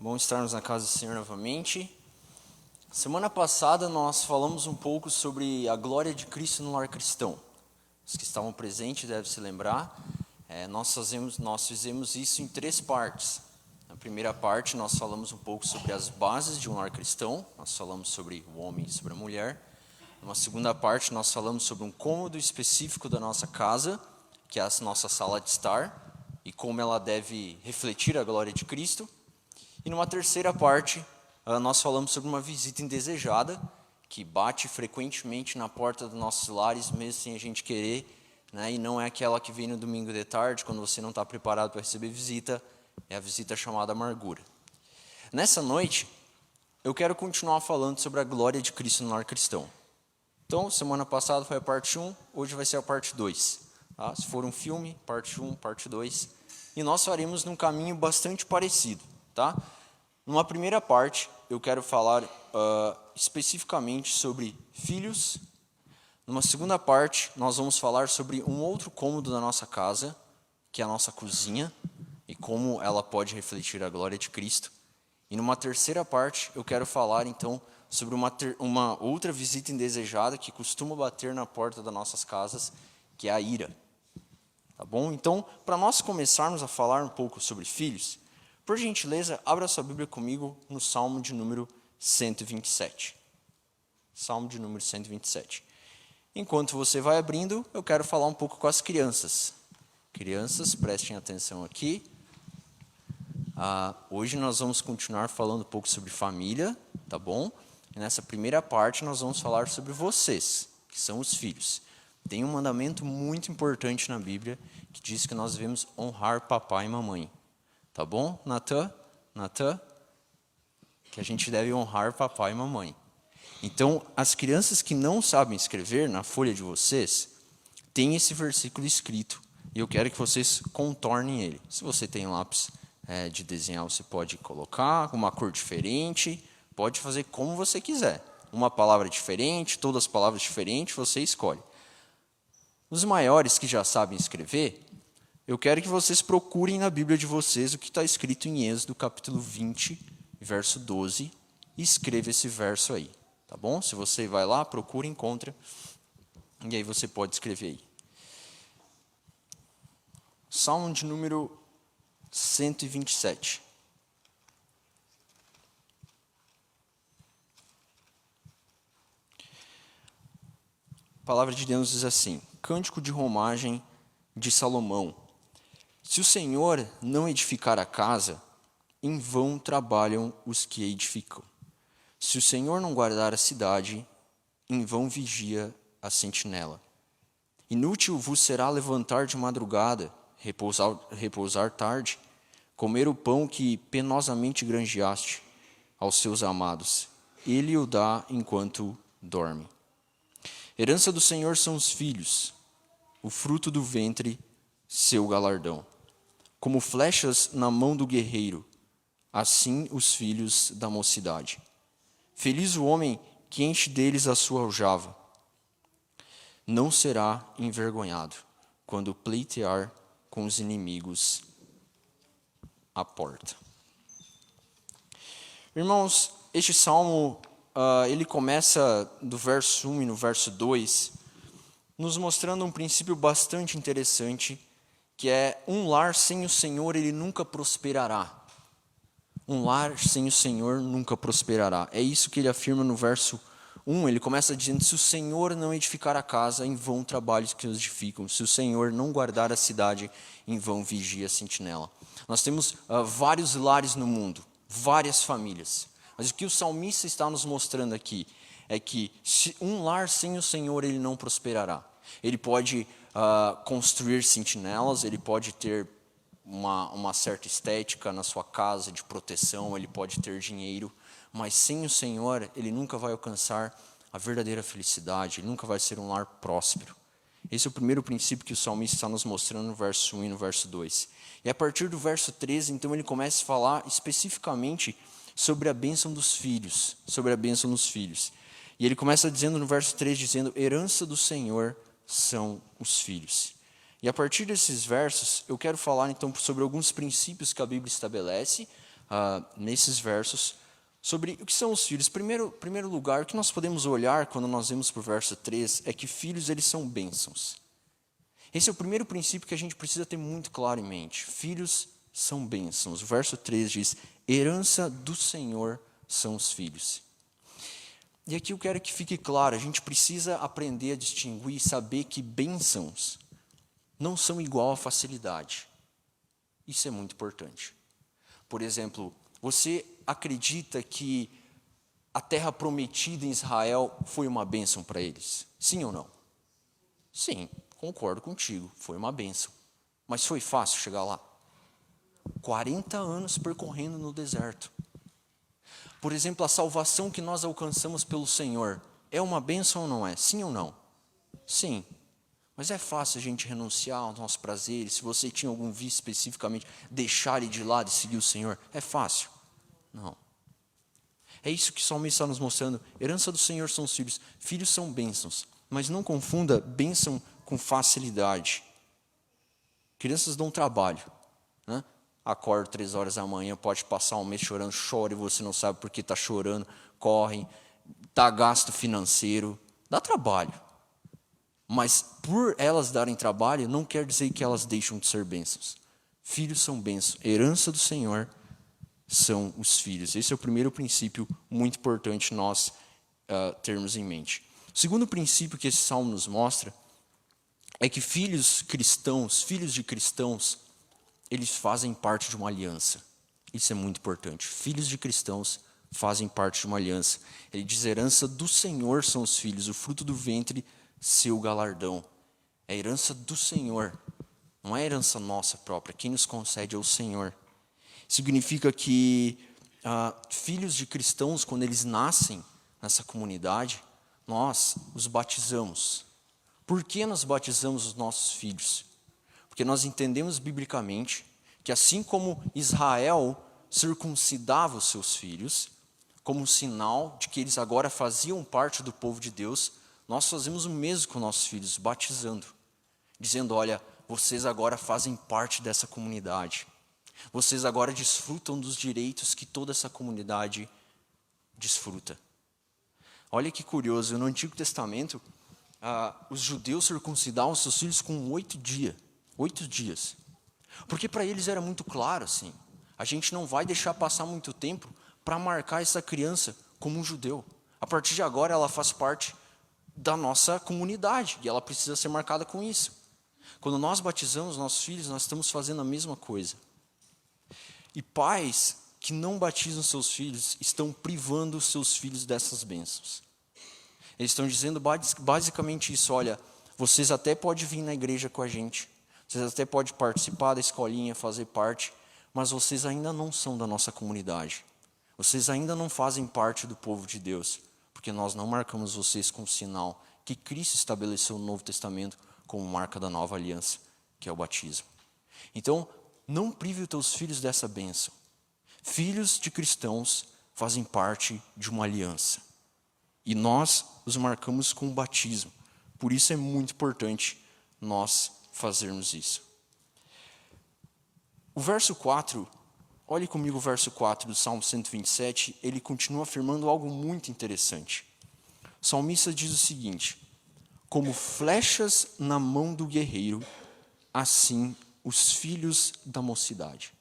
Bom estarmos na casa do Senhor novamente. Semana passada nós falamos um pouco sobre a glória de Cristo no lar cristão. Os que estavam presentes devem se lembrar. Nós fizemos isso em 3 partes. Na primeira parte nós falamos um pouco sobre as bases de um lar cristão. Nós falamos sobre o homem e sobre a mulher. Na segunda parte nós falamos sobre um cômodo específico da nossa casa, que é a nossa sala de estar, e como ela deve refletir a glória de Cristo. E numa terceira parte, nós falamos sobre uma visita indesejada, que bate frequentemente na porta dos nossos lares, mesmo sem a gente querer, né? E não é aquela que vem no domingo de tarde, quando você não está preparado para receber visita, é a visita chamada amargura. Nessa noite, eu quero continuar falando sobre a glória de Cristo no lar cristão. Então, semana passada foi a parte 1, hoje vai ser a parte 2. Tá? Se for um filme, parte 1, parte 2. E nós faremos num caminho bastante parecido. Tá? Numa primeira parte, eu quero falar especificamente sobre filhos. Numa segunda parte, nós vamos falar sobre um outro cômodo da nossa casa, que é a nossa cozinha, e como ela pode refletir a glória de Cristo. E numa terceira parte, eu quero falar, então, sobre uma outra visita indesejada que costuma bater na porta das nossas casas, que é a ira. Tá bom? Então, para nós começarmos a falar um pouco sobre filhos, por gentileza, abra sua Bíblia comigo no Salmo de número 127. Salmo de número 127. Enquanto você vai abrindo, eu quero falar um pouco com as crianças. Crianças, prestem atenção aqui. Hoje nós vamos continuar falando um pouco sobre família, tá bom? E nessa primeira parte nós vamos falar sobre vocês, que são os filhos. Tem um mandamento muito importante na Bíblia que diz que nós devemos honrar papai e mamãe. Tá bom, Natan? Que a gente deve honrar papai e mamãe. Então, as crianças que não sabem escrever, na folha de vocês, tem esse versículo escrito. E eu quero que vocês contornem ele. Se você tem lápis de desenhar, você pode colocar uma cor diferente. Pode fazer como você quiser. Uma palavra diferente, todas as palavras diferentes, você escolhe. Os maiores que já sabem escrever, eu quero que vocês procurem na Bíblia de vocês o que está escrito em Êxodo, capítulo 20, verso 12, e escreva esse verso aí, tá bom? Se você vai lá, procura, encontra, e aí você pode escrever aí. Salmo de número 127. A palavra de Deus diz assim: Cântico de romagem de Salomão. Se o Senhor não edificar a casa, em vão trabalham os que a edificam. Se o Senhor não guardar a cidade, em vão vigia a sentinela. Inútil vos será levantar de madrugada, repousar tarde, comer o pão que penosamente granjeaste aos seus amados. Ele o dá enquanto dorme. Herança do Senhor são os filhos, o fruto do ventre, seu galardão. Como flechas na mão do guerreiro, assim os filhos da mocidade. Feliz o homem que enche deles a sua aljava. Não será envergonhado quando pleitear com os inimigos à porta. Irmãos, este salmo, ele começa do verso 1 e no verso 2, nos mostrando um princípio bastante interessante, que é um lar sem o Senhor, ele nunca prosperará. Um lar sem o Senhor nunca prosperará. É isso que ele afirma no verso 1. Ele começa dizendo: se o Senhor não edificar a casa, em vão trabalhos que os edificam. Se o Senhor não guardar a cidade, em vão vigia a sentinela. Nós temos vários lares no mundo, várias famílias. Mas o que o salmista está nos mostrando aqui é que um lar sem o Senhor, ele não prosperará. Ele pode construir sentinelas, ele pode ter uma certa estética na sua casa de proteção, ele pode ter dinheiro, mas sem o Senhor, ele nunca vai alcançar a verdadeira felicidade, ele nunca vai ser um lar próspero. Esse é o primeiro princípio que o salmista está nos mostrando no verso 1 e no verso 2. E a partir do verso 13, então, ele começa a falar especificamente sobre a bênção dos filhos, E ele começa dizendo no verso 3, dizendo: herança do Senhor são os filhos. E a partir desses versos, eu quero falar então sobre alguns princípios que a Bíblia estabelece nesses versos sobre o que são os filhos. Primeiro lugar, o que nós podemos olhar quando nós vemos para o verso 3 é que filhos, eles são bênçãos. Esse é o primeiro princípio que a gente precisa ter muito claro em mente. Filhos são bênçãos. O verso 3 diz, herança do Senhor são os filhos. E aqui eu quero que fique claro, a gente precisa aprender a distinguir e saber que bênçãos não são igual a facilidade. Isso é muito importante. Por exemplo, você acredita que a terra prometida em Israel foi uma bênção para eles? Sim ou não? Sim, concordo contigo, foi uma bênção. Mas foi fácil chegar lá? 40 anos percorrendo no deserto. Por exemplo, a salvação que nós alcançamos pelo Senhor é uma bênção ou não é? Sim ou não? Sim. Mas é fácil a gente renunciar aos nossos prazeres. Se você tinha algum vício especificamente, deixar ele de lado e seguir o Senhor, é fácil? Não. É isso que o salmista está nos mostrando. Herança do Senhor são os filhos. Filhos são bênçãos. Mas não confunda bênção com facilidade. Crianças dão trabalho, né? Acorda 3 horas da manhã, pode passar um mês chorando, chora e você não sabe por que está chorando, corre, dá gasto financeiro, dá trabalho. Mas por elas darem trabalho, não quer dizer que elas deixam de ser bênçãos. Filhos são bênçãos, herança do Senhor são os filhos. Esse é o primeiro princípio muito importante nós termos em mente. O segundo princípio que esse salmo nos mostra é que filhos cristãos, filhos de cristãos, eles fazem parte de uma aliança. Isso é muito importante. Filhos de cristãos fazem parte de uma aliança. Ele diz, herança do Senhor são os filhos, o fruto do ventre, seu galardão. É a herança do Senhor, não é herança nossa própria. Quem nos concede é o Senhor. Significa que filhos de cristãos, quando eles nascem nessa comunidade, nós os batizamos. Por que nós batizamos os nossos filhos? Porque nós entendemos biblicamente que assim como Israel circuncidava os seus filhos, como um sinal de que eles agora faziam parte do povo de Deus, nós fazemos o mesmo com nossos filhos, batizando. Dizendo, olha, vocês agora fazem parte dessa comunidade. Vocês agora desfrutam dos direitos que toda essa comunidade desfruta. Olha que curioso, no Antigo Testamento, os judeus circuncidavam seus filhos com 8 dias. Porque para eles era muito claro assim, a gente não vai deixar passar muito tempo para marcar essa criança como um judeu. A partir de agora ela faz parte da nossa comunidade e ela precisa ser marcada com isso. Quando nós batizamos nossos filhos, nós estamos fazendo a mesma coisa. E pais que não batizam seus filhos estão privando os seus filhos dessas bênçãos. Eles estão dizendo basicamente isso, olha, vocês até podem vir na igreja com a gente, vocês até podem participar da escolinha, fazer parte, mas vocês ainda não são da nossa comunidade. Vocês ainda não fazem parte do povo de Deus, porque nós não marcamos vocês com o sinal que Cristo estabeleceu no Novo Testamento como marca da nova aliança, que é o batismo. Então, não prive os teus filhos dessa bênção. Filhos de cristãos fazem parte de uma aliança. E nós os marcamos com o batismo. Por isso é muito importante nós fazermos isso. O verso 4, olhe comigo o verso 4 do Salmo 127, ele continua afirmando algo muito interessante. O salmista diz o seguinte: como flechas na mão do guerreiro, assim os filhos da mocidade.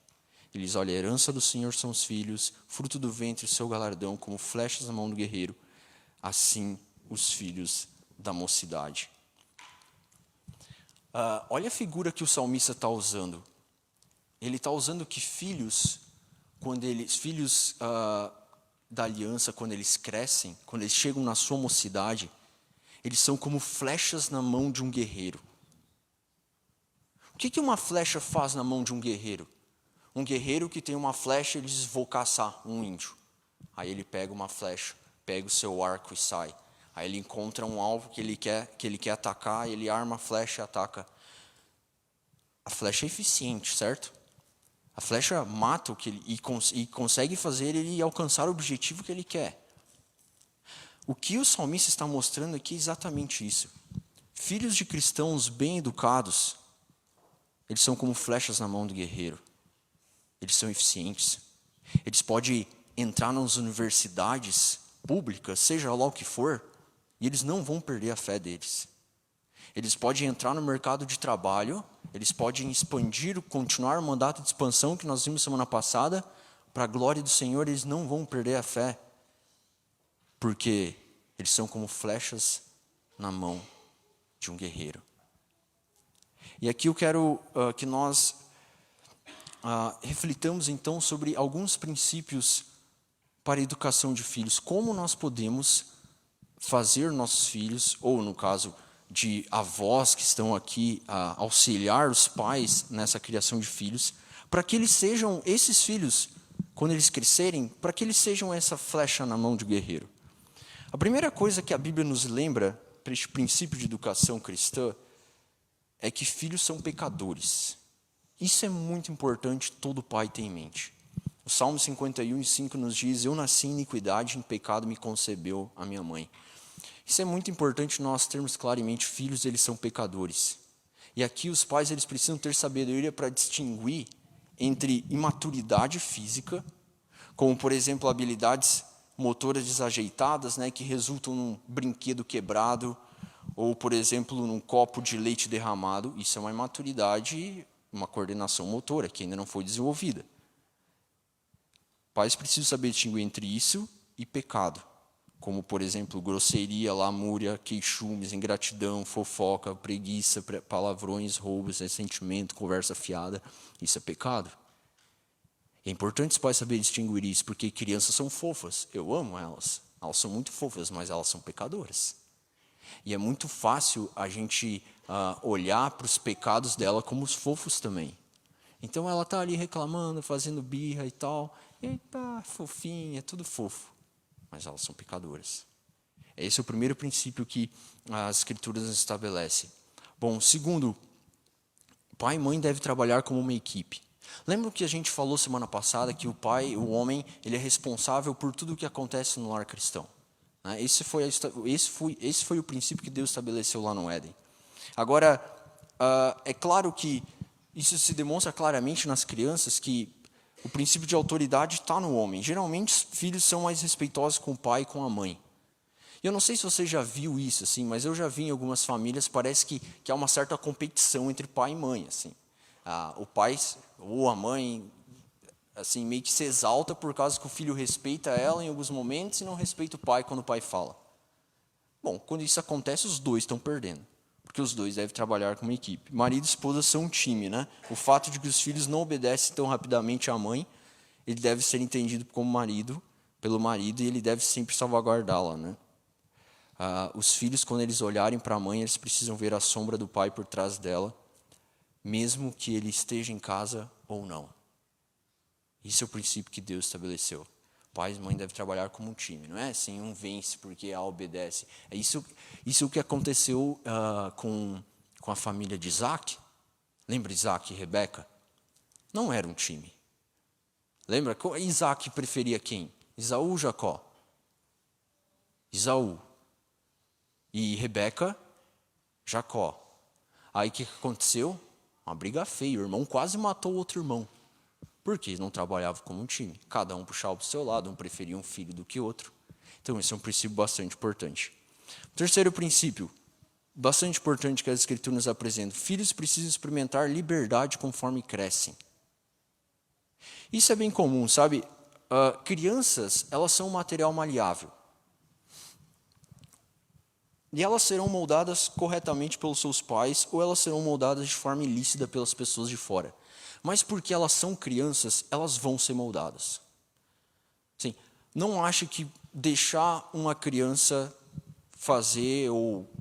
Ele diz, olha, a herança do Senhor são os filhos, fruto do ventre, o seu galardão, como flechas na mão do guerreiro, assim os filhos da mocidade. Olha a figura que o salmista está usando. Ele está usando que filhos da aliança, quando eles crescem, quando eles chegam na sua mocidade, eles são como flechas na mão de um guerreiro. O que uma flecha faz na mão de um guerreiro? Um guerreiro que tem uma flecha, ele diz, vou caçar um índio. Aí ele pega uma flecha, pega o seu arco e sai. Aí ele encontra um alvo que ele quer atacar, ele arma a flecha e ataca. A flecha é eficiente, certo? A flecha mata e consegue fazer ele alcançar o objetivo que ele quer. O que o salmista está mostrando aqui é exatamente isso. Filhos de cristãos bem educados, eles são como flechas na mão do guerreiro. Eles são eficientes. Eles podem entrar nas universidades públicas, seja lá o que for, e eles não vão perder a fé deles. Eles podem entrar no mercado de trabalho, eles podem expandir, continuar o mandato de expansão que nós vimos semana passada, para a glória do Senhor, eles não vão perder a fé, porque eles são como flechas na mão de um guerreiro. E aqui eu quero que nós reflitamos então sobre alguns princípios para a educação de filhos. Como nós podemos fazer nossos filhos, ou no caso de avós que estão aqui a auxiliar os pais nessa criação de filhos, para que eles sejam, esses filhos, quando eles crescerem, para que eles sejam essa flecha na mão de guerreiro. A primeira coisa que a Bíblia nos lembra, para este princípio de educação cristã, é que filhos são pecadores. Isso é muito importante, todo pai tem em mente. O Salmo 51:5 nos diz: eu nasci em iniquidade, em pecado me concebeu a minha mãe. Isso é muito importante nós termos claramente, filhos eles são pecadores. E aqui os pais eles precisam ter sabedoria para distinguir entre imaturidade física, como por exemplo habilidades motoras desajeitadas, que resultam num brinquedo quebrado, ou por exemplo num copo de leite derramado. Isso é uma imaturidade, uma coordenação motora que ainda não foi desenvolvida. Pais precisam saber distinguir entre isso e pecado, como por exemplo grosseria, lamúria, queixumes, ingratidão, fofoca, preguiça, palavrões, roubos, ressentimento, conversa fiada. Isso é pecado. É importante os pais saberem distinguir isso, porque crianças são fofas. Eu amo elas. Elas são muito fofas, mas elas são pecadoras. E é muito fácil a gente olhar para os pecados dela como os fofos também. Então ela está ali reclamando, fazendo birra e tal. Eita, fofinha, é tudo fofo. Mas elas são pecadoras. Esse é o primeiro princípio que as Escrituras estabelecem. Bom, segundo, pai e mãe devem trabalhar como uma equipe. Lembra que a gente falou semana passada que o pai, o homem, ele é responsável por tudo o que acontece no lar cristão. Esse foi o princípio que Deus estabeleceu lá no Éden. Agora, é claro que isso se demonstra claramente nas crianças que o princípio de autoridade está no homem. Geralmente, os filhos são mais respeitosos com o pai e com a mãe. Eu não sei se você já viu isso, assim, mas eu já vi em algumas famílias, parece que há uma certa competição entre pai e mãe. Assim. O pai ou a mãe assim, meio que se exalta por causa que o filho respeita ela em alguns momentos e não respeita o pai quando o pai fala. Bom, quando isso acontece, os dois estão perdendo, porque os dois devem trabalhar como equipe. Marido e esposa são um time, O fato de que os filhos não obedecem tão rapidamente à mãe, ele deve ser entendido como pelo marido, e ele deve sempre salvaguardá-la, Os filhos, quando eles olharem para a mãe, eles precisam ver a sombra do pai por trás dela, mesmo que ele esteja em casa ou não. Isso é o princípio que Deus estabeleceu. Pais e mães devem trabalhar como um time, não é assim, um vence porque a obedece. É isso que aconteceu com a família de Isaac. Lembra Isaac e Rebeca? Não era um time. Lembra? Isaac preferia quem? Esaú ou Jacó? Esaú. E Rebeca? Jacó. Aí o que aconteceu? Uma briga feia. O irmão quase matou o outro irmão. Porque eles não trabalhavam como um time. Cada um puxava para o seu lado, um preferia um filho do que outro. Então, esse é um princípio bastante importante. O terceiro princípio, bastante importante que as Escrituras nos apresentam. Filhos precisam experimentar liberdade conforme crescem. Isso é bem comum, sabe? Crianças, elas são um material maleável. E elas serão moldadas corretamente pelos seus pais, ou elas serão moldadas de forma ilícita pelas pessoas de fora. Mas porque elas são crianças, elas vão ser moldadas. Sim, não ache que deixar uma criança fazer ou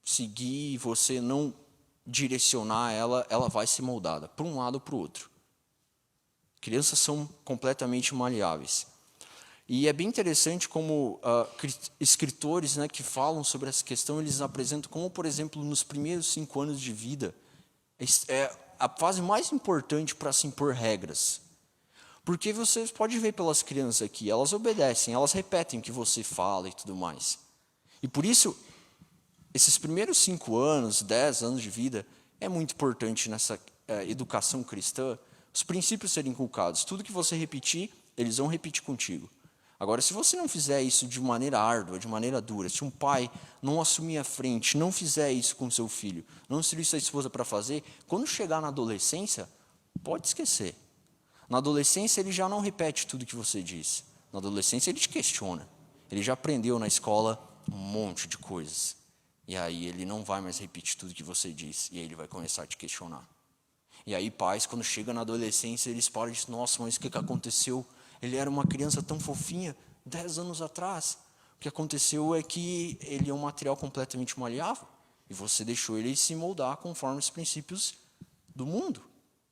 seguir, você não direcionar ela, ela vai ser moldada, para um lado ou para o outro. Crianças são completamente maleáveis. E é bem interessante como escritores que falam sobre essa questão, eles apresentam como, por exemplo, nos primeiros 5 anos de vida, é a fase mais importante para se impor regras. Porque você pode ver pelas crianças aqui, elas obedecem, elas repetem o que você fala e tudo mais. E por isso, esses primeiros 5 anos, 10 anos de vida, é muito importante nessa educação cristã, os princípios serem inculcados. Tudo que você repetir, eles vão repetir contigo. Agora, se você não fizer isso de maneira árdua, de maneira dura, se um pai não assumir a frente, não fizer isso com seu filho, não instruir sua esposa para fazer, quando chegar na adolescência, pode esquecer. Na adolescência, ele já não repete tudo que você diz. Na adolescência, ele te questiona. Ele já aprendeu na escola um monte de coisas. E aí, ele não vai mais repetir tudo que você diz. E aí, ele vai começar a te questionar. E aí, pais, quando chegam na adolescência, eles param e dizem, nossa, mas o que aconteceu? Ele era uma criança tão fofinha 10 anos atrás. O que aconteceu é que ele é um material completamente maleável. E você deixou ele se moldar conforme os princípios do mundo.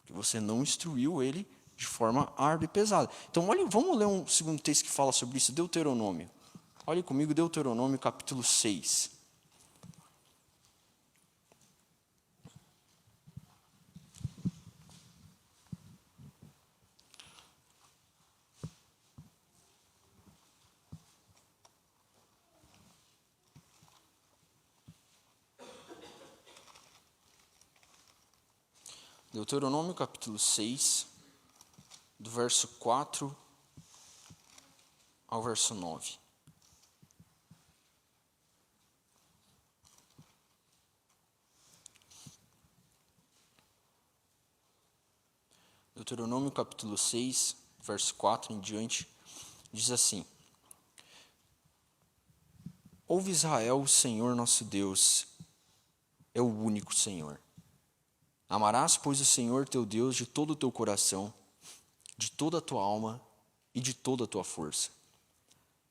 Porque você não instruiu ele de forma árdua e pesada. Então, olha, vamos ler um segundo texto que fala sobre isso, Deuteronômio. Olhe comigo, Deuteronômio, capítulo 6. Deuteronômio, capítulo 6, do verso 4 ao verso 9. Deuteronômio, capítulo 6, verso 4 em diante, diz assim: Ouve Israel, o Senhor nosso Deus é o único Senhor. Amarás, pois, o Senhor teu Deus de todo o teu coração, de toda a tua alma e de toda a tua força.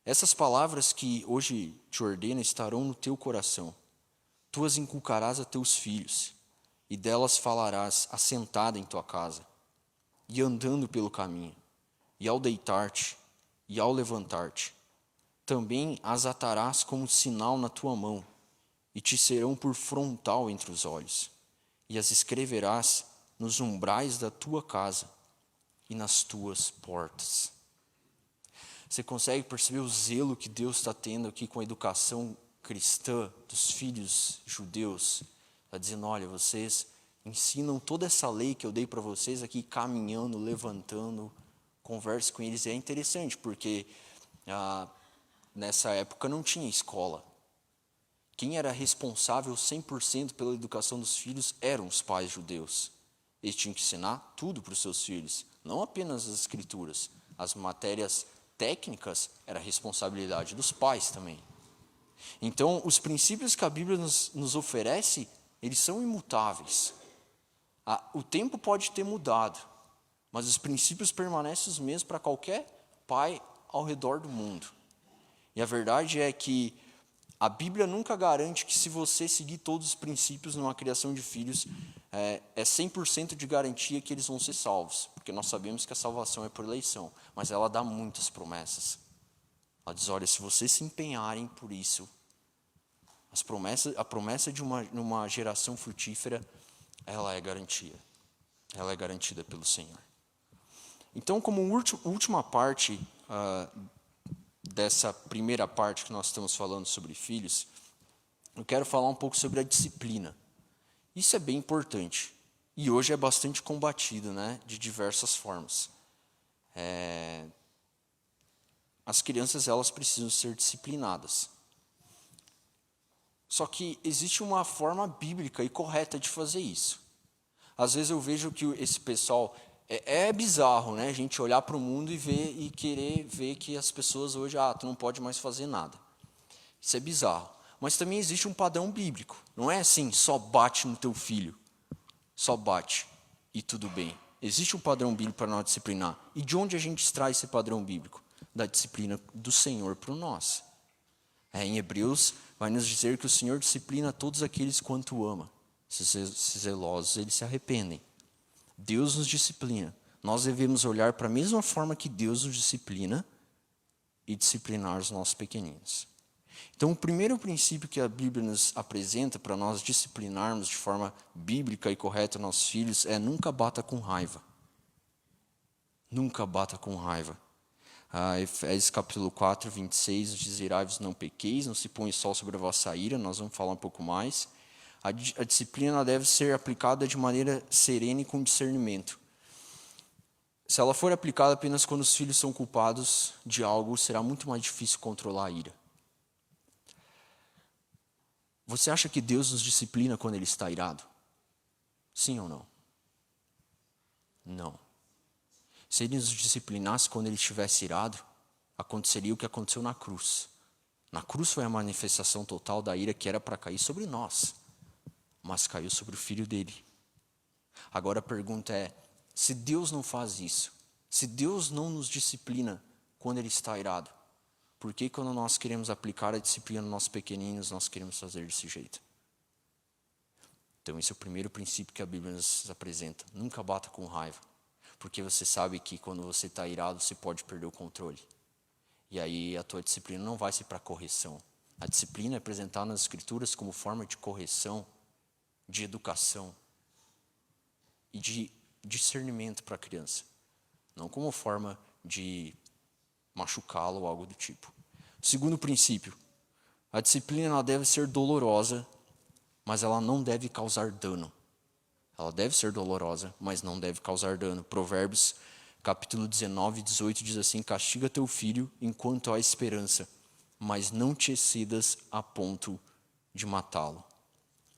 Essas palavras que hoje te ordeno estarão no teu coração. Tu as inculcarás a teus filhos, e delas falarás assentada em tua casa, e andando pelo caminho, e ao deitar-te, e ao levantar-te. Também as atarás como sinal na tua mão, e te serão por frontal entre os olhos. E as escreverás nos umbrais da tua casa e nas tuas portas. Você consegue perceber o zelo que Deus está tendo aqui com a educação cristã dos filhos judeus? Está dizendo, olha, vocês ensinam toda essa lei que eu dei para vocês aqui, caminhando, levantando, converse com eles. E é interessante, porque nessa época não tinha escola. Quem era responsável 100% pela educação dos filhos eram os pais judeus. Eles tinham que ensinar tudo para os seus filhos, não apenas as escrituras. As matérias técnicas era responsabilidade dos pais também. Então, os princípios que a Bíblia nos oferece, eles são imutáveis. O tempo pode ter mudado, mas os princípios permanecem os mesmos para qualquer pai ao redor do mundo. E a verdade é que a Bíblia nunca garante que se você seguir todos os princípios numa criação de filhos, é 100% de garantia que eles vão ser salvos. Porque nós sabemos que a salvação é por eleição, mas ela dá muitas promessas. Ela diz, olha, se vocês se empenharem por isso, a promessa de uma geração frutífera, ela é garantia. Ela é garantida pelo Senhor. Então, como última parte dessa primeira parte que nós estamos falando sobre filhos, eu quero falar um pouco sobre a disciplina. Isso é bem importante. E hoje é bastante combatido, né, de diversas formas. As crianças, elas precisam ser disciplinadas. Só que existe uma forma bíblica e correta de fazer isso. Às vezes eu vejo que esse pessoal... É bizarro, né? A gente olhar para o mundo e querer ver que as pessoas hoje, tu não pode mais fazer nada. Isso é bizarro. Mas também existe um padrão bíblico. Não é assim, só bate no teu filho. Só bate e tudo bem. Existe um padrão bíblico para nós disciplinar. E de onde a gente extrai esse padrão bíblico? Da disciplina do Senhor para nós. Em Hebreus vai nos dizer que o Senhor disciplina todos aqueles quanto ama. Se zelosos, eles se arrependem. Deus nos disciplina. Nós devemos olhar para a mesma forma que Deus nos disciplina e disciplinar os nossos pequeninos. Então, o primeiro princípio que a Bíblia nos apresenta para nós disciplinarmos de forma bíblica e correta nossos filhos é nunca bata com raiva. Nunca bata com raiva. Efésios capítulo 4, 26, diz, irai-vos não pequeis, não se põe sol sobre a vossa ira, nós vamos falar um pouco mais. A disciplina deve ser aplicada de maneira serena e com discernimento. Se ela for aplicada apenas quando os filhos são culpados de algo, será muito mais difícil controlar a ira. Você acha que Deus nos disciplina quando Ele está irado? Sim ou não? Não. Se Ele nos disciplinasse quando Ele estivesse irado, aconteceria o que aconteceu na cruz. Na cruz foi a manifestação total da ira que era para cair sobre nós, mas caiu sobre o Filho dele. Agora a pergunta é, se Deus não faz isso, se Deus não nos disciplina quando Ele está irado, por que quando nós queremos aplicar a disciplina nos nossos pequeninos, nós queremos fazer desse jeito? Então esse é o primeiro princípio que a Bíblia nos apresenta. Nunca bata com raiva, porque você sabe que quando você está irado, você pode perder o controle. E aí a tua disciplina não vai ser para correção. A disciplina é apresentada nas Escrituras como forma de correção, de educação e de discernimento para a criança. Não como forma de machucá-lo ou algo do tipo. Segundo princípio, a disciplina ela deve ser dolorosa, mas ela não deve causar dano. Ela deve ser dolorosa, mas não deve causar dano. Provérbios capítulo 19, 18 diz assim: castiga teu filho enquanto há esperança, mas não te excedas a ponto de matá-lo.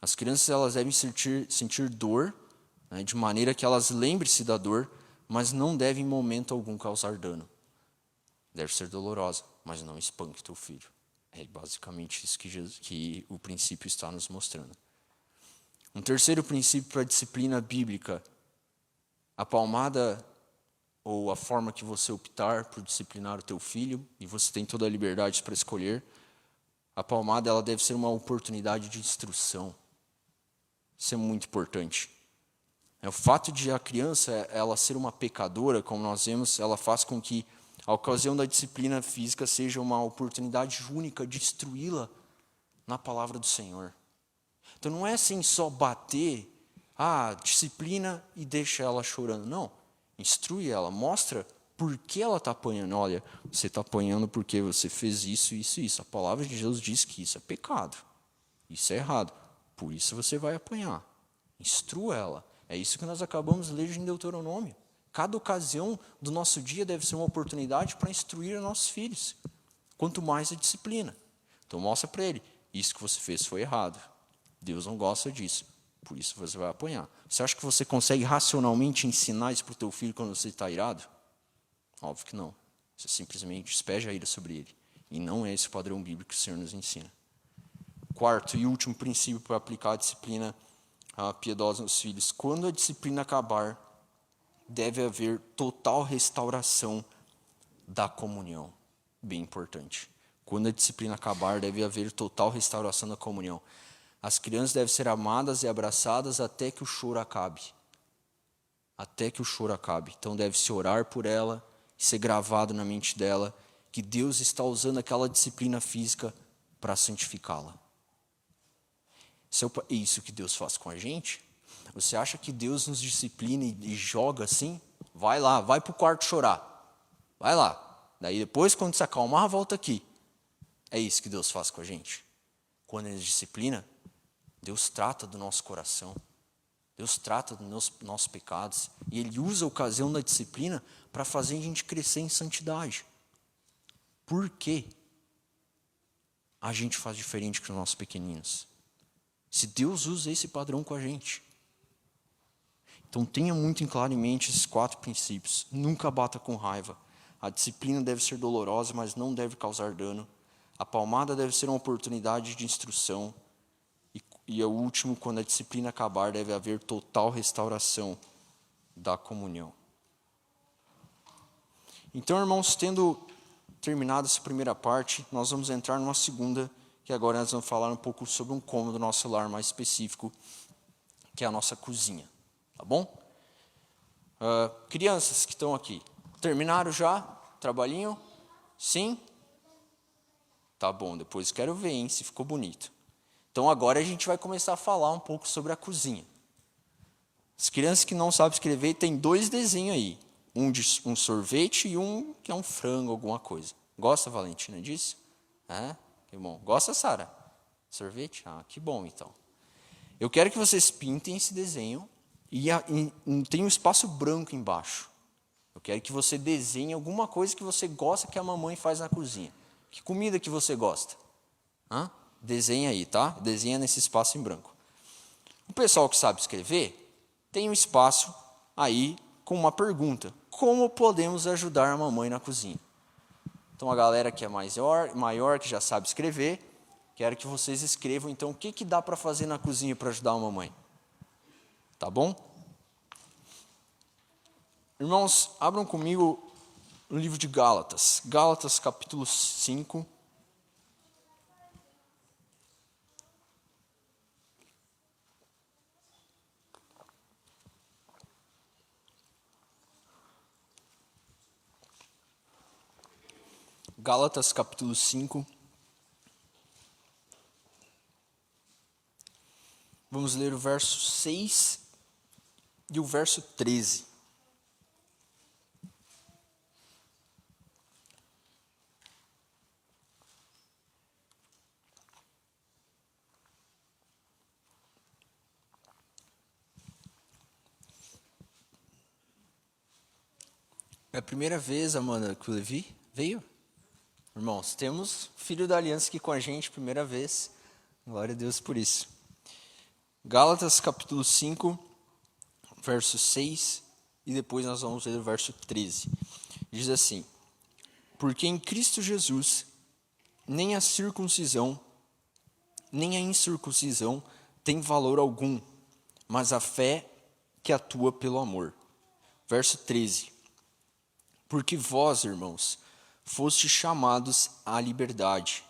As crianças elas devem sentir dor, né, de maneira que elas lembrem-se da dor, mas não devem em momento algum causar dano. Deve ser dolorosa, mas não espanque teu filho. É basicamente isso que o princípio está nos mostrando. Um terceiro princípio para a disciplina bíblica: a palmada ou a forma que você optar por disciplinar o teu filho, e você tem toda a liberdade para escolher, a palmada ela deve ser uma oportunidade de instrução. Isso é muito importante. O fato de a criança ela ser uma pecadora, como nós vemos, ela faz com que a ocasião da disciplina física seja uma oportunidade única de instruí-la na palavra do Senhor. Então não é assim só bater, disciplina e deixa ela chorando. Não, instrui ela, mostra por que ela está apanhando. Olha, você está apanhando porque você fez isso, isso e isso. A palavra de Deus diz que isso é pecado, isso é errado. Por isso você vai apanhar. Instrua ela. É isso que nós acabamos de ler em Deuteronômio. Cada ocasião do nosso dia deve ser uma oportunidade para instruir nossos filhos. Quanto mais a disciplina. Então mostra para ele, isso que você fez foi errado. Deus não gosta disso. Por isso você vai apanhar. Você acha que você consegue racionalmente ensinar isso para o teu filho quando você está irado? Óbvio que não. Você simplesmente despeja a ira sobre ele. E não é esse o padrão bíblico que o Senhor nos ensina. Quarto e último princípio para aplicar a disciplina piedosa nos filhos: quando a disciplina acabar, deve haver total restauração da comunhão. Bem importante. Quando a disciplina acabar, deve haver total restauração da comunhão. As crianças devem ser amadas e abraçadas até que o choro acabe. Até que o choro acabe. Então deve-se orar por ela e ser gravado na mente dela que Deus está usando aquela disciplina física para santificá-la. É isso que Deus faz com a gente? Você acha que Deus nos disciplina e joga assim? Vai lá, vai para o quarto chorar. Vai lá. Daí depois, quando se acalmar, volta aqui. É isso que Deus faz com a gente. Quando Ele nos disciplina, Deus trata do nosso coração. Deus trata dos nossos pecados. E Ele usa a ocasião da disciplina para fazer a gente crescer em santidade. Por quê? A gente faz diferente com os nossos pequeninos. Se Deus usa esse padrão com a gente. Então tenha muito em claro em mente esses 4 princípios. Nunca bata com raiva. A disciplina deve ser dolorosa, mas não deve causar dano. A palmada deve ser uma oportunidade de instrução. E o último, quando a disciplina acabar, deve haver total restauração da comunhão. Então, irmãos, tendo terminado essa primeira parte, nós vamos entrar numa segunda, que agora nós vamos falar um pouco sobre um cômodo do nosso lar mais específico, que é a nossa cozinha. Tá bom? Crianças que estão aqui, terminaram já? Trabalhinho? Sim? Tá bom, depois quero ver, hein, se ficou bonito. Então agora a gente vai começar a falar um pouco sobre a cozinha. As crianças que não sabem escrever, tem 2 desenhos aí. Um de um sorvete e um que é um frango, alguma coisa. Gosta, Valentina, disso? Que bom. Gosta, Sara? Sorvete? Que bom, então. Eu quero que vocês pintem esse desenho e tem um espaço branco embaixo. Eu quero que você desenhe alguma coisa que você gosta que a mamãe faz na cozinha. Que comida que você gosta? Desenha aí, tá? Desenha nesse espaço em branco. O pessoal que sabe escrever, tem um espaço aí com uma pergunta. Como podemos ajudar a mamãe na cozinha? Então, a galera que é maior, que já sabe escrever, quero que vocês escrevam, então, o que dá para fazer na cozinha para ajudar a mamãe. Tá bom? Irmãos, abram comigo no livro de Gálatas. Gálatas, capítulo 5. Gálatas, capítulo 5. Vamos ler o verso 6 e o verso 13. É a primeira vez, Amanda, que o Levi veio? Irmãos, temos filho da aliança aqui com a gente, primeira vez. Glória a Deus por isso. Gálatas capítulo 5, verso 6, e depois nós vamos ler o verso 13. Diz assim: porque em Cristo Jesus, nem a circuncisão, nem a incircuncisão tem valor algum, mas a fé que atua pelo amor. Verso 13. Porque vós, irmãos, fostes chamados à liberdade,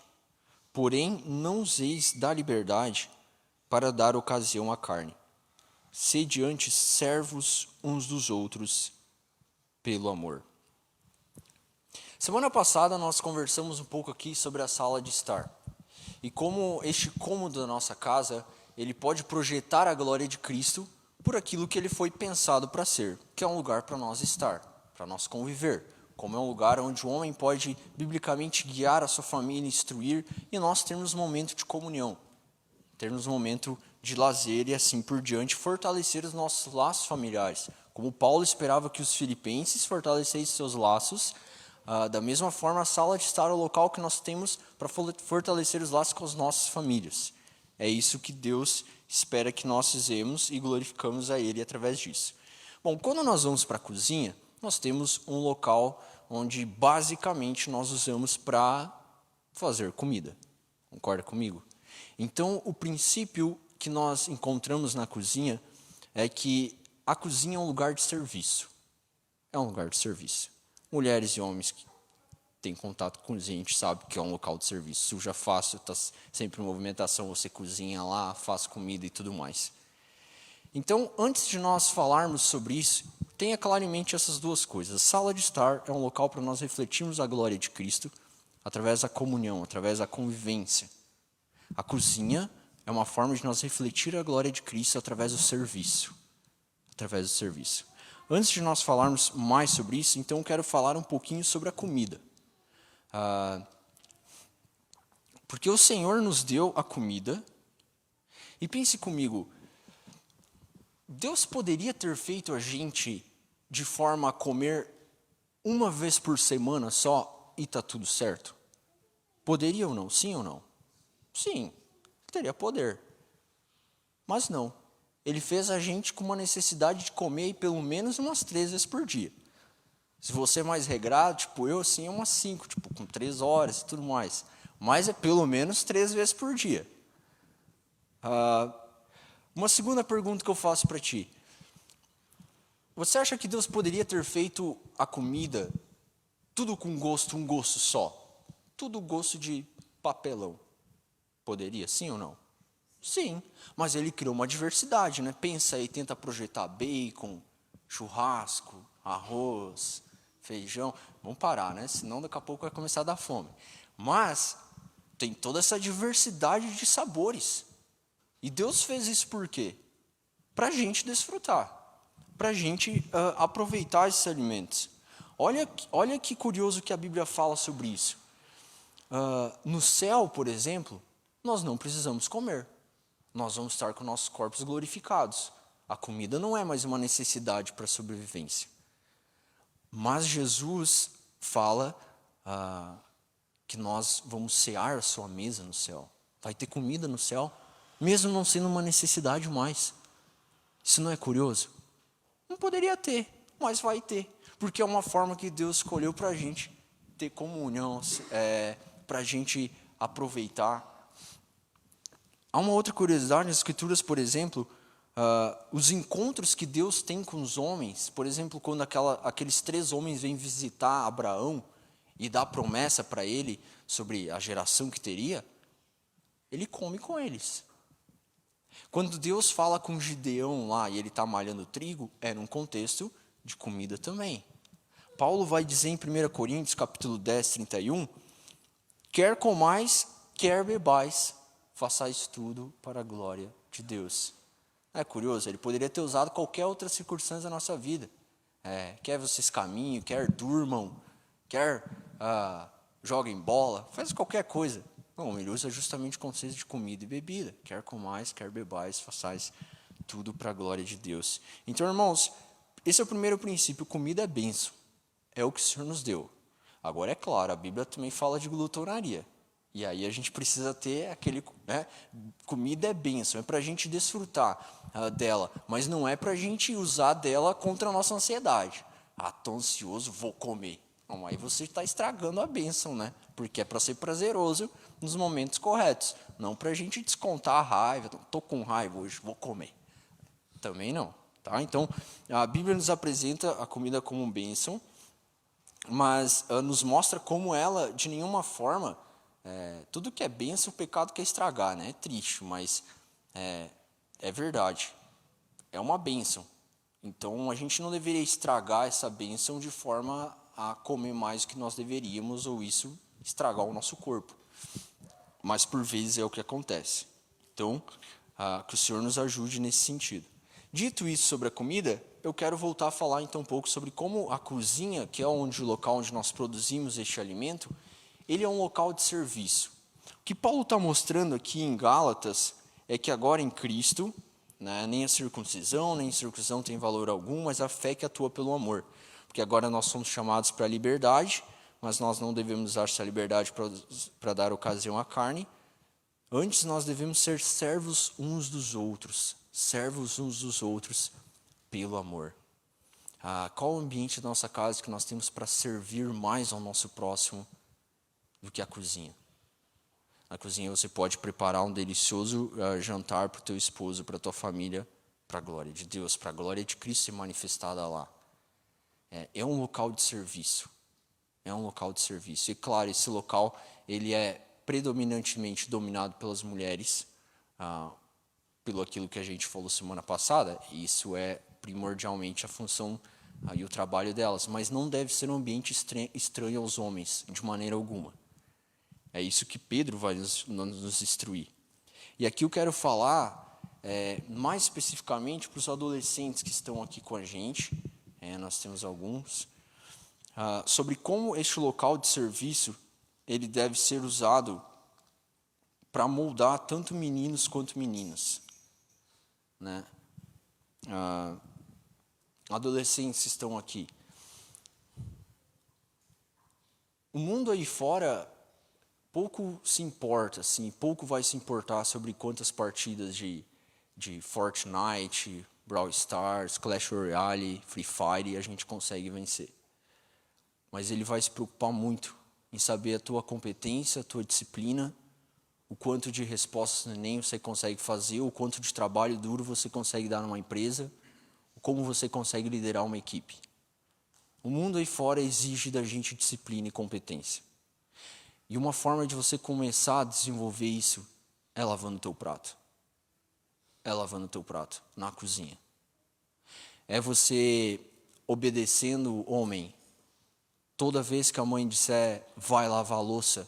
porém não useis da liberdade para dar ocasião à carne. Sede antes servos uns dos outros pelo amor. Semana passada nós conversamos um pouco aqui sobre a sala de estar. E como este cômodo da nossa casa, ele pode projetar a glória de Cristo por aquilo que ele foi pensado para ser, que é um lugar para nós estar, para nós conviver. Como é um lugar onde o homem pode biblicamente guiar a sua família, instruir, e nós termos um momento de comunhão, termos um momento de lazer e assim por diante, fortalecer os nossos laços familiares. Como Paulo esperava que os filipenses fortalecessem seus laços, da mesma forma a sala de estar é o local que nós temos para fortalecer os laços com as nossas famílias. É isso que Deus espera que nós fizemos e glorificamos a Ele através disso. Bom, quando nós vamos para a cozinha, nós temos um local onde basicamente nós usamos para fazer comida. Concorda comigo? Então, o princípio que nós encontramos na cozinha é que a cozinha é um lugar de serviço. É um lugar de serviço. Mulheres e homens que têm contato com a gente sabem que é um local de serviço. Suja fácil, está sempre em movimentação, você cozinha lá, faz comida e tudo mais. Então, antes de nós falarmos sobre isso, tenha claramente essas duas coisas. A sala de estar é um local para nós refletirmos a glória de Cristo através da comunhão, através da convivência. A cozinha é uma forma de nós refletir a glória de Cristo através do serviço. Através do serviço. Antes de nós falarmos mais sobre isso, então eu quero falar um pouquinho sobre a comida. Porque o Senhor nos deu a comida, e pense comigo, Deus poderia ter feito a gente de forma a comer uma vez por semana só e está tudo certo? Poderia ou não? Sim ou não? Sim, teria poder. Mas não. Ele fez a gente com uma necessidade de comer pelo menos umas 3 vezes por dia. Se você é mais regrado, tipo eu, assim, é umas 5, tipo, com 3 horas e tudo mais. Mas é pelo menos 3 vezes por dia. Uma segunda pergunta que eu faço para ti. Você acha que Deus poderia ter feito a comida tudo com gosto, um gosto só? Tudo gosto de papelão. Poderia, sim ou não? Sim, mas ele criou uma diversidade, né? Pensa aí, tenta projetar bacon, churrasco, arroz, feijão. Vamos parar, né? Senão daqui a pouco vai começar a dar fome. Mas tem toda essa diversidade de sabores. E Deus fez isso por quê? Para a gente desfrutar, para a gente aproveitar esses alimentos. Olha que curioso que a Bíblia fala sobre isso. No céu, por exemplo, nós não precisamos comer. Nós vamos estar com nossos corpos glorificados. A comida não é mais uma necessidade para a sobrevivência. Mas Jesus fala que nós vamos cear a sua mesa no céu. Vai ter comida no céu, mesmo não sendo uma necessidade mais. Isso não é curioso? Não poderia ter, mas vai ter. Porque é uma forma que Deus escolheu para a gente ter comunhão, para a gente aproveitar. Há uma outra curiosidade nas Escrituras, por exemplo, os encontros que Deus tem com os homens. Por exemplo, quando aqueles 3 homens vêm visitar Abraão e dá promessa para ele sobre a geração que teria, ele come com eles. Quando Deus fala com Gideão lá e ele está malhando trigo, é num contexto de comida também. Paulo vai dizer em 1 Coríntios, capítulo 10, 31, quer comais, quer bebais, façais tudo para a glória de Deus. É curioso, ele poderia ter usado qualquer outra circunstância da nossa vida. Quer vocês caminhem, quer durmam, quer joguem bola, faz qualquer coisa. Não, ele usa justamente o conceito de comida e bebida. Quer comais, quer bebais, façais tudo para a glória de Deus. Então, irmãos, esse é o primeiro princípio, comida é bênção. É o que o Senhor nos deu. Agora, é claro, a Bíblia também fala de glutonaria. E aí a gente precisa ter aquele... comida é bênção, é para a gente desfrutar dela. Mas não é para a gente usar dela contra a nossa ansiedade. Estou ansioso, vou comer. Não, aí você está estragando a bênção, né? Porque é para ser prazeroso nos momentos corretos. Não para a gente descontar a raiva. Estou com raiva hoje, vou comer. Também não. Tá? Então, a Bíblia nos apresenta a comida como bênção, mas nos mostra como ela, de nenhuma forma, tudo que é bênção, o pecado quer estragar, né? É triste, mas é verdade. É uma bênção. Então, a gente não deveria estragar essa bênção de forma a comer mais do que nós deveríamos, ou isso estragar o nosso corpo. Mas, por vezes, é o que acontece. Então, que o Senhor nos ajude nesse sentido. Dito isso sobre a comida, eu quero voltar a falar então um pouco sobre como a cozinha, que é o local onde nós produzimos este alimento, ele é um local de serviço. O que Paulo está mostrando aqui em Gálatas é que agora em Cristo, né, nem a circuncisão, nem a incircuncisão tem valor algum, mas a fé que atua pelo amor. Porque agora nós somos chamados para a liberdade, mas nós não devemos usar essa liberdade para dar ocasião à carne. Antes nós devemos ser servos uns dos outros pelo amor. Qual o ambiente da nossa casa que nós temos para servir mais ao nosso próximo do que a cozinha? Na cozinha você pode preparar um delicioso jantar para o teu esposo, para a tua família, para a glória de Deus, para a glória de Cristo ser manifestada lá. É um local de serviço. É um local de serviço. E claro, esse local ele é predominantemente dominado pelas mulheres, pelo aquilo que a gente falou semana passada. Isso é primordialmente a função e o trabalho delas. Mas não deve ser um ambiente estranho aos homens, de maneira alguma. É isso que Pedro vai nos instruir. E aqui eu quero falar mais especificamente para os adolescentes que estão aqui com a gente. Nós temos alguns. Sobre como este local de serviço ele deve ser usado para moldar tanto meninos quanto meninas. Né? Adolescentes estão aqui. O mundo aí fora pouco se importa, assim, pouco vai se importar sobre quantas partidas de Fortnite, Brawl Stars, Clash Royale, Free Fire a gente consegue vencer. Mas ele vai se preocupar muito em saber a tua competência, a tua disciplina, o quanto de respostas no Enem você consegue fazer, o quanto de trabalho duro você consegue dar numa empresa, como você consegue liderar uma equipe. O mundo aí fora exige da gente disciplina e competência. E uma forma de você começar a desenvolver isso é lavando o teu prato. É lavando o teu prato na cozinha. É você obedecendo o homem. Toda vez que a mãe disser, vai lavar a louça,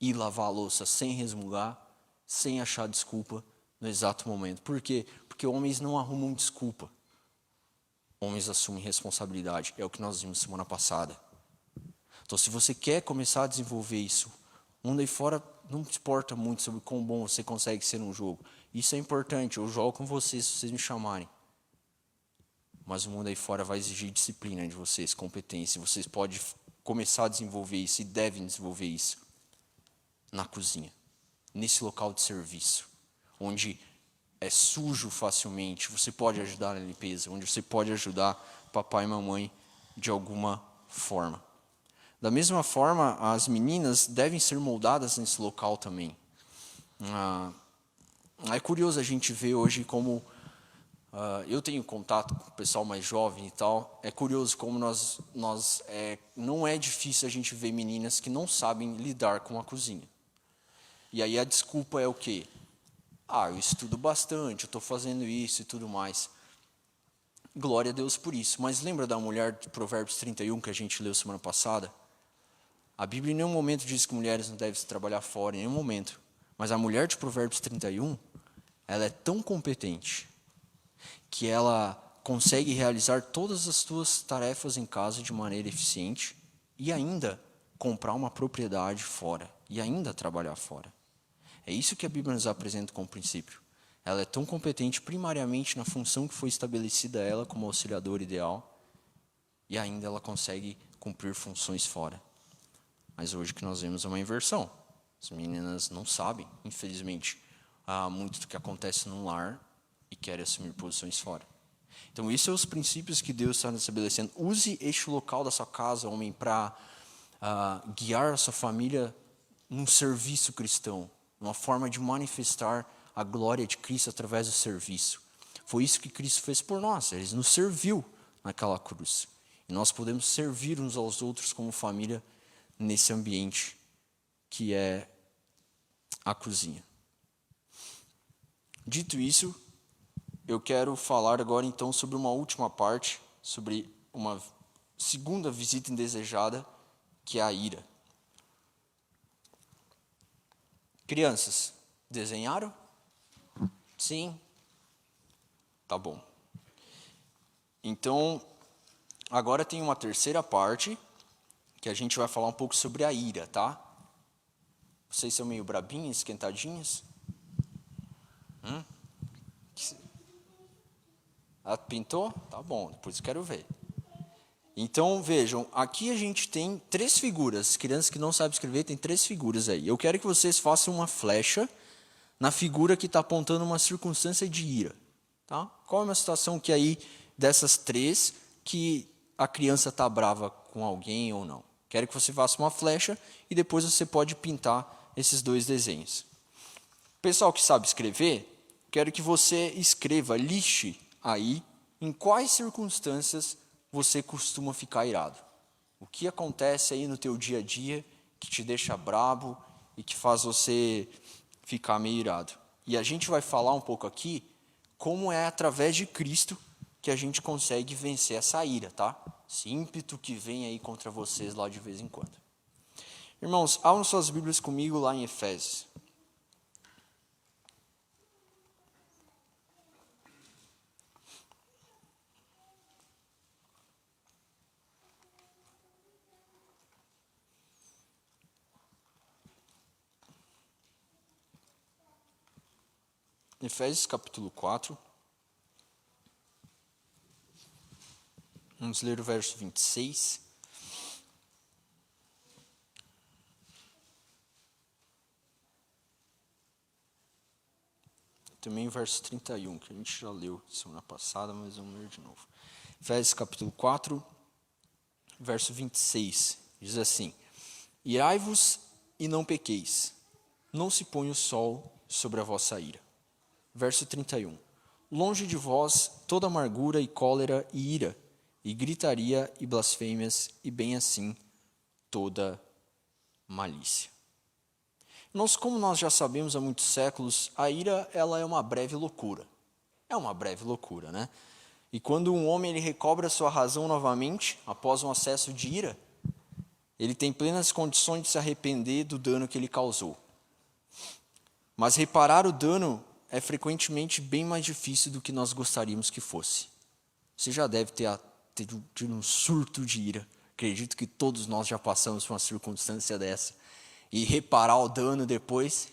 ir lavar a louça sem resmungar, sem achar desculpa no exato momento. Por quê? Porque homens não arrumam desculpa. Homens assumem responsabilidade. É o que nós vimos semana passada. Então, se você quer começar a desenvolver isso, o mundo aí fora não se importa muito sobre quão bom você consegue ser num jogo. Isso é importante. Eu jogo com vocês se vocês me chamarem. mas o mundo aí fora vai exigir disciplina de vocês, competência. Vocês podem começar a desenvolver isso e devem desenvolver isso na cozinha, nesse local de serviço, onde é sujo facilmente, você pode ajudar na limpeza, onde você pode ajudar papai e mamãe de alguma forma. Da mesma forma, as meninas devem ser moldadas nesse local também. É curioso a gente ver hoje como eu tenho contato com o pessoal mais jovem e tal. É curioso como não é difícil a gente ver meninas que não sabem lidar com a cozinha. E aí a desculpa é o quê? Eu estudo bastante, eu estou fazendo isso e tudo mais. Glória a Deus por isso. Mas lembra da mulher de Provérbios 31 que a gente leu semana passada? A Bíblia em nenhum momento diz que mulheres não devem trabalhar fora, em nenhum momento. Mas a mulher de Provérbios 31, ela é tão competente que ela consegue realizar todas as suas tarefas em casa de maneira eficiente e ainda comprar uma propriedade fora e ainda trabalhar fora. É isso que a Bíblia nos apresenta como princípio. Ela é tão competente primariamente na função que foi estabelecida a ela como auxiliadora ideal e ainda ela consegue cumprir funções fora. Mas hoje que nós vemos é uma inversão. As meninas não sabem, infelizmente, muito do que acontece no lar e querem assumir posições fora. Então, isso são os princípios que Deus está estabelecendo. Use este local da sua casa, homem, para guiar a sua família num serviço cristão, uma forma de manifestar a glória de Cristo através do serviço. Foi isso que Cristo fez por nós, Ele nos serviu naquela cruz. E nós podemos servir uns aos outros como família nesse ambiente que é a cozinha. Dito isso, eu quero falar agora então sobre uma última parte, sobre uma segunda visita indesejada, que é a ira. Crianças, desenharam? Sim? Tá bom. Então, agora tem uma terceira parte, que a gente vai falar um pouco sobre a ira, tá? Vocês são meio brabinhas, esquentadinhas? Pintou? Tá bom, depois eu quero ver. Então, vejam, aqui a gente tem 3 figuras. Crianças que não sabem escrever, tem 3 figuras aí. Eu quero que vocês façam uma flecha na figura que está apontando uma circunstância de ira. Tá? Qual é uma situação que aí, dessas 3, que a criança está brava com alguém ou não? Quero que você faça uma flecha e depois você pode pintar esses 2 desenhos. Pessoal que sabe escrever, quero que você escreva, liste aí em quais circunstâncias você costuma ficar irado. O que acontece aí no teu dia a dia que te deixa brabo e que faz você ficar meio irado. E a gente vai falar um pouco aqui como é através de Cristo que a gente consegue vencer essa ira, tá? Esse ímpeto que vem aí contra vocês lá de vez em quando. Irmãos, abram suas Bíblias comigo lá em Efésios. Efésios capítulo 4. Vamos ler o verso 26. Também o verso 31, que a gente já leu semana passada, mas vamos ler de novo. Efésios capítulo 4, verso 26. Diz assim: Irai-vos e não pequeis, não se ponha o sol sobre a vossa ira. Verso 31. Longe de vós toda amargura e cólera e ira, e gritaria e blasfêmias, e bem assim toda malícia. Como nós já sabemos há muitos séculos, a ira ela é uma breve loucura. É uma breve loucura, né? E quando um homem ele recobra sua razão novamente, após um acesso de ira, ele tem plenas condições de se arrepender do dano que ele causou. Mas reparar o dano é frequentemente bem mais difícil do que nós gostaríamos que fosse. Você já deve ter tido um surto de ira. Acredito que todos nós já passamos por uma circunstância dessa. E reparar o dano depois,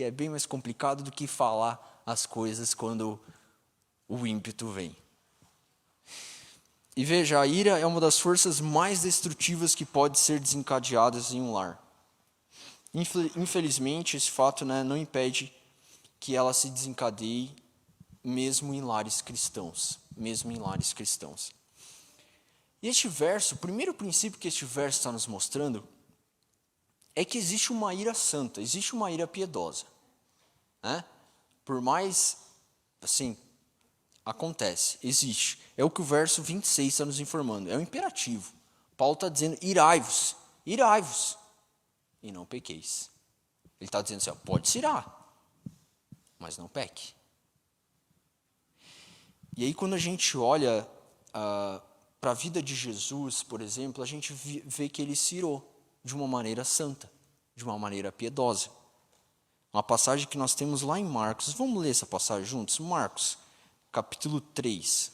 é bem mais complicado do que falar as coisas quando o ímpeto vem. E veja, a ira é uma das forças mais destrutivas que pode ser desencadeadas em um lar. Infelizmente, esse fato, né, não impede que ela se desencadeie mesmo em lares cristãos. Mesmo em lares cristãos. E este verso, o primeiro princípio que este verso está nos mostrando é que existe uma ira santa, existe uma ira piedosa. Né? Por mais, assim, acontece, existe. É o que o verso 26 está nos informando, é um imperativo. Paulo está dizendo, irai-vos, irai-vos, e não pequeis. Ele está dizendo assim, ó, pode se irar, mas não peque. E aí quando a gente olha para a vida de Jesus, por exemplo, a gente vê que ele se irou de uma maneira santa, de uma maneira piedosa. Uma passagem que nós temos lá em Marcos. Vamos ler essa passagem juntos? Marcos, capítulo 3.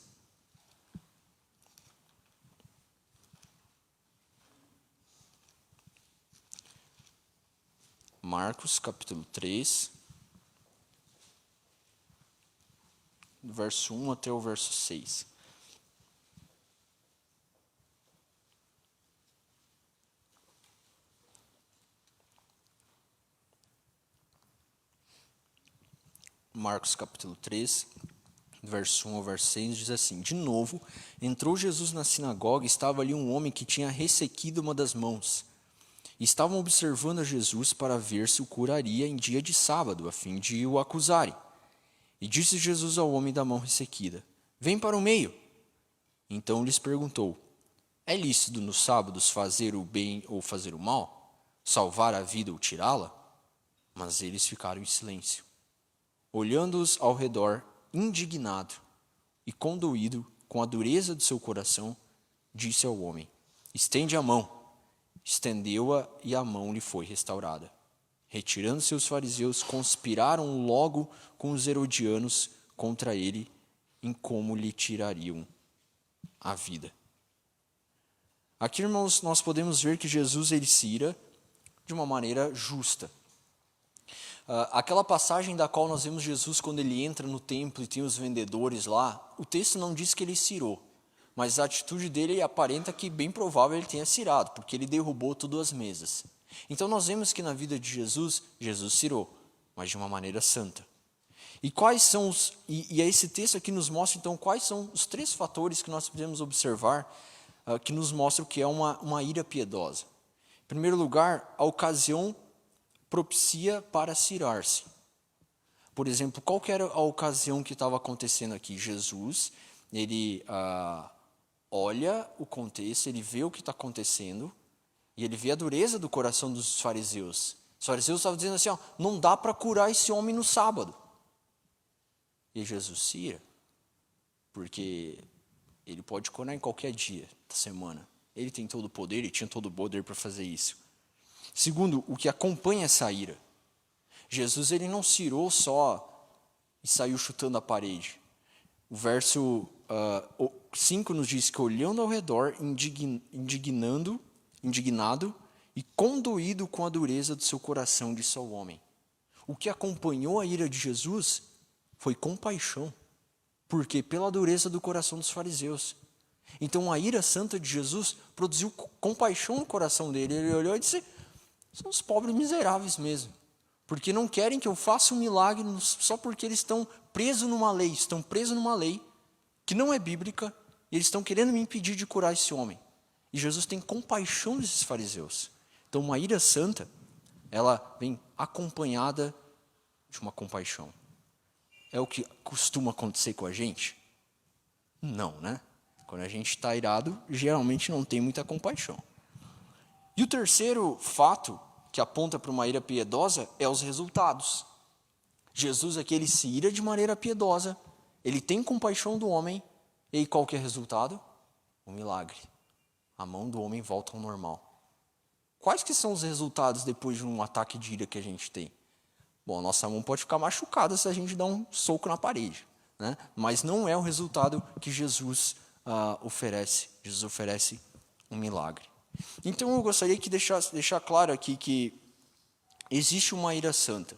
Marcos, capítulo 3, do verso 1 até o verso 6. Marcos, capítulo 3, verso 1 ao verso 6, diz assim: De novo, entrou Jesus na sinagoga e estava ali um homem que tinha ressequido uma das mãos. E estavam observando a Jesus para ver se o curaria em dia de sábado, a fim de o acusarem. E disse Jesus ao homem da mão ressequida: Vem para o meio. Então lhes perguntou: É lícito nos sábados fazer o bem ou fazer o mal? Salvar a vida ou tirá-la? Mas eles ficaram em silêncio. Olhando-os ao redor, indignado e condoído com a dureza do seu coração, disse ao homem: Estende a mão. Estendeu-a e a mão lhe foi restaurada. Retirando-se os fariseus, conspiraram logo com os herodianos contra ele, em como lhe tirariam a vida. Aqui, irmãos, nós podemos ver que Jesus ele se ira de uma maneira justa. Aquela passagem da qual nós vemos Jesus quando ele entra no templo e tem os vendedores lá, o texto não diz que ele se irou, mas a atitude dele aparenta que bem provável ele tenha se irado, porque ele derrubou todas as mesas. Então nós vemos que na vida de Jesus, Jesus se irou, mas de uma maneira santa. E quais são e esse texto aqui nos mostra então quais são os 3 fatores que nós podemos observar que nos mostram que é uma ira piedosa. Em primeiro lugar, a ocasião propicia para se irar-se. Por exemplo, qual que era a ocasião que estava acontecendo aqui? Jesus, ele olha o contexto, ele vê o que está acontecendo, e ele vê a dureza do coração dos fariseus. Os fariseus estavam dizendo assim, ó, não dá para curar esse homem no sábado. E Jesus se ira, porque ele pode curar em qualquer dia da semana. Ele tem todo o poder, ele tinha todo o poder para fazer isso. Segundo, o que acompanha essa ira. Jesus ele não se irou só e saiu chutando a parede. O verso 5 nos diz que olhando ao redor, indignado e condoído com a dureza do seu coração, disse ao homem. O que acompanhou a ira de Jesus foi compaixão, porque pela dureza do coração dos fariseus. Então a ira santa de Jesus produziu compaixão no coração dele. Ele olhou e disse, são os pobres miseráveis mesmo, porque não querem que eu faça um milagre só porque eles estão presos numa lei, que não é bíblica, e eles estão querendo me impedir de curar esse homem. E Jesus tem compaixão desses fariseus. Então uma ira santa, ela vem acompanhada de uma compaixão. É o que costuma acontecer com a gente? Não, né? Quando a gente está irado, geralmente não tem muita compaixão. E o terceiro fato que aponta para uma ira piedosa é os resultados. Jesus aqui ele se ira de maneira piedosa, ele tem compaixão do homem, e qual que é o resultado? Um milagre. A mão do homem volta ao normal. Quais que são os resultados depois de um ataque de ira que a gente tem? Bom, a nossa mão pode ficar machucada se a gente dar um soco na parede, né? Mas não é o resultado que Jesus oferece. Jesus oferece um milagre. Então eu gostaria de deixar claro aqui que existe uma ira santa.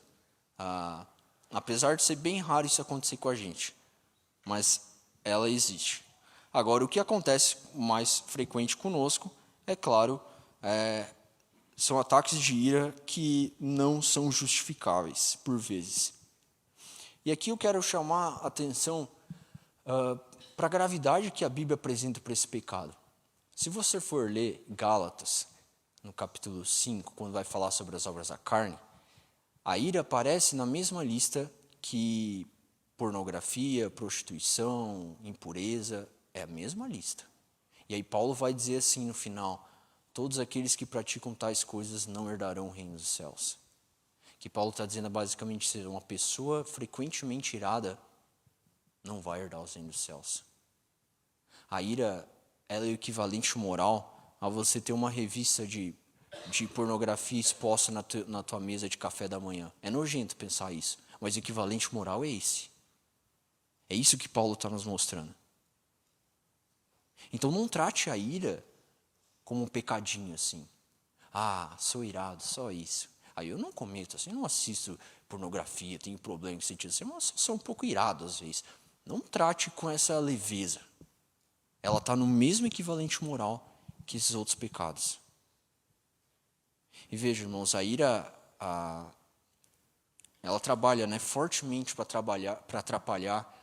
Apesar de ser bem raro isso acontecer com a gente, mas ela existe. Agora, o que acontece mais frequente conosco, é claro, são ataques de ira que não são justificáveis, por vezes. E aqui eu quero chamar a atenção para a gravidade que a Bíblia apresenta para esse pecado. Se você for ler Gálatas, no capítulo 5, quando vai falar sobre as obras da carne, a ira aparece na mesma lista que pornografia, prostituição, impureza, é a mesma lista. E aí Paulo vai dizer assim no final: todos aqueles que praticam tais coisas não herdarão o reino dos céus. Que Paulo está dizendo basicamente ser uma pessoa frequentemente irada não vai herdar os reinos dos céus. A ira, ela é o equivalente moral a você ter uma revista de pornografia exposta na tua mesa de café da manhã. É nojento pensar isso, mas o equivalente moral é esse. É isso que Paulo está nos mostrando. Então não trate a ira como um pecadinho assim. Ah, sou irado, só isso. Aí eu não cometo assim, não assisto pornografia, tenho problema com sentido assim, mas sou um pouco irado às vezes. Não trate com essa leveza. Ela está no mesmo equivalente moral que esses outros pecados. E veja, irmãos, a ira, ela trabalha fortemente para atrapalhar